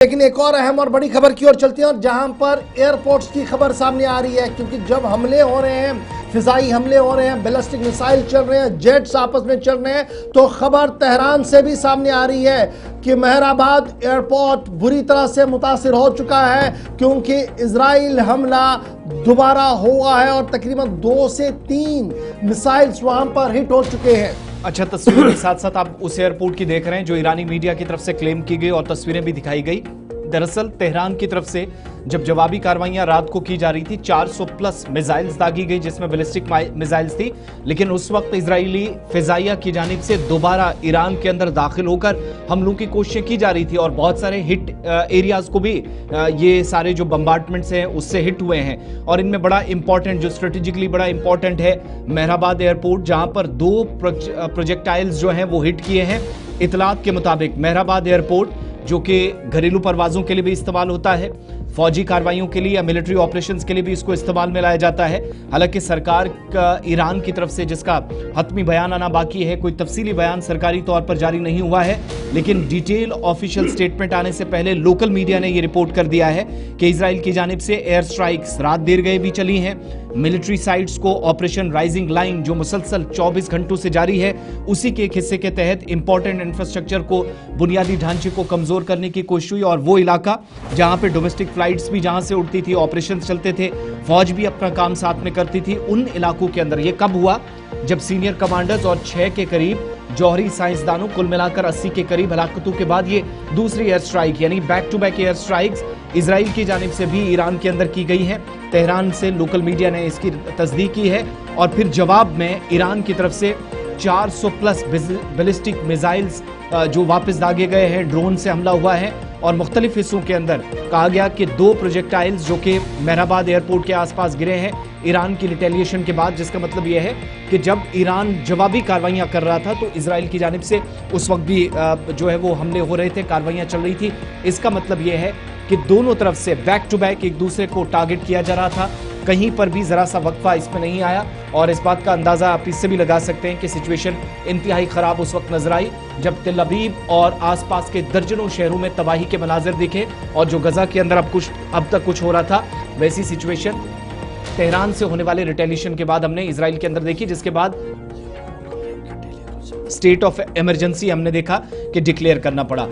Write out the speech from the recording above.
لیکن ایک اور اہم اور بڑی خبر کی اور چلتی ہیں اور جہاں پر ایئرپورٹس کی خبر سامنے آ رہی ہے، کیونکہ جب حملے ہو رہے ہیں، فضائی حملے ہو رہے ہیں، بیلسٹک میسائل چل رہے ہیں، جیٹس آپس میں چل رہے ہیں، تو خبر تہران سے بھی سامنے آ رہی ہے کہ مہر آباد ایئرپورٹ بری طرح سے متاثر ہو چکا ہے، کیونکہ اسرائیل حملہ دوبارہ ہوا ہے اور تقریباً 2 سے 3 میسائلز وہاں پر ہٹ ہو چکے ہیں۔ اچھا، تصویروں کے ساتھ ساتھ آپ اس ایئرپورٹ کی دیکھ رہے ہیں جو ایرانی میڈیا کی طرف سے کلیم کی گئی اور تصویریں بھی دکھائی گئی۔ دراصل تہران کی طرف سے جب جوابی کاروائیاں رات کو کی جا رہی تھی، 400 پلس میزائلز داغی گئی جس میں بیلسٹک میزائلز تھی، لیکن اس وقت اسرائیلی فضائیہ کی جانب سے دوبارہ ایران کے اندر داخل ہو کر حملوں کی کوششیں کی جا رہی تھی اور بہت سارے ہٹ ایریاز کو بھی یہ سارے جو بمبارڈمنٹس ہیں اس سے ہٹ ہوئے ہیں، اور ان میں بڑا امپورٹنٹ جو اسٹریٹجکلی بڑا امپورٹنٹ ہے مہر آباد ایئرپورٹ، جہاں پر 2 پروجیکٹائلز جو ہیں وہ ہٹ کیے ہیں۔ اطلاعات کے مطابق مہر آباد ایئرپورٹ جو کہ گھریلو پروازوں کے لیے بھی استعمال ہوتا ہے، فوجی کاروائیوں کے لیے یا ملٹری آپریشنز کے لیے بھی اس کو استعمال میں لایا جاتا ہے۔ حالانکہ سرکار کا ایران کی طرف سے جس کا حتمی بیان آنا باقی ہے، کوئی تفصیلی بیان سرکاری طور پر جاری نہیں ہوا ہے، لیکن ڈیٹیل آفیشل سٹیٹمنٹ آنے سے پہلے لوکل میڈیا نے یہ رپورٹ کر دیا ہے کہ اسرائیل کی جانب سے ایئر سٹرائکس رات دیر گئے بھی چلی ہیں۔ ملٹری سائٹس کو آپریشن رائزنگ لائن جو مسلسل 24 گھنٹوں سے جاری ہے، اسی کے ایک حصے کے تحت امپورٹنٹ انفراسٹرکچر کو، بنیادی ڈھانچے کو کمزور کرنے کی کوشش ہوئی، اور وہ علاقہ جہاں پہ ڈومیسٹک فلائٹس بھی جہاں سے اڑتی تھی، آپریشنز چلتے تھے، فوج بھی اپنا کام ساتھ میں کرتی تھی، ان علاقوں کے اندر یہ کب ہوا جب سینئر کمانڈرز اور 6 کے قریب جوہری سائنسدانوں، کل ملا کر 80 کے قریب ہلاکتوں کے بعد یہ دوسری ایئر سٹرائک یعنی back to back air strikes Israel کی جانب سے بھی ایران کے اندر کی گئی ہیں۔ تہران سے لوکل میڈیا نے اس کی تصدیق کی ہے، اور پھر جواب میں ایران کی طرف سے 400 پلس بیلسٹک میزائلز جو واپس داغے گئے ہیں، ڈرون سے حملہ ہوا ہے، اور مختلف حصوں کے اندر کہا گیا کہ 2 پروجیکٹائلز جو کہ مہر آباد ایئرپورٹ کے آس پاس گرے ہیں ایران کی ریٹیلیشن کے بعد، جس کا مطلب یہ ہے کہ جب ایران جوابی کاروائیاں کر رہا تھا تو اسرائیل کی جانب سے اس وقت بھی جو ہے وہ حملے ہو رہے تھے، کاروائیاں چل رہی تھی۔ اس کا مطلب یہ ہے کہ دونوں طرف سے بیک ٹو بیک ایک دوسرے کو ٹارگٹ کیا جا رہا تھا، کہیں پر بھی ذرا سا وقفہ اس میں نہیں آیا، اور اس بات کا اندازہ آپ اس سے بھی لگا سکتے ہیں کہ سچویشن انتہائی خراب اس وقت نظر آئی جب تل ابیب اور آس پاس کے درجنوں شہروں میں تباہی کے مناظر دکھے، اور جو غزہ کے اندر اب تک کچھ ہو رہا تھا، ویسی سچویشن تہران سے ہونے والے ریٹیلیشن کے بعد ہم نے اسرائیل کے اندر دیکھی، جس کے بعد اسٹیٹ آف ایمرجنسی ہم نے دیکھا کہ ڈکلیئر کرنا پڑا۔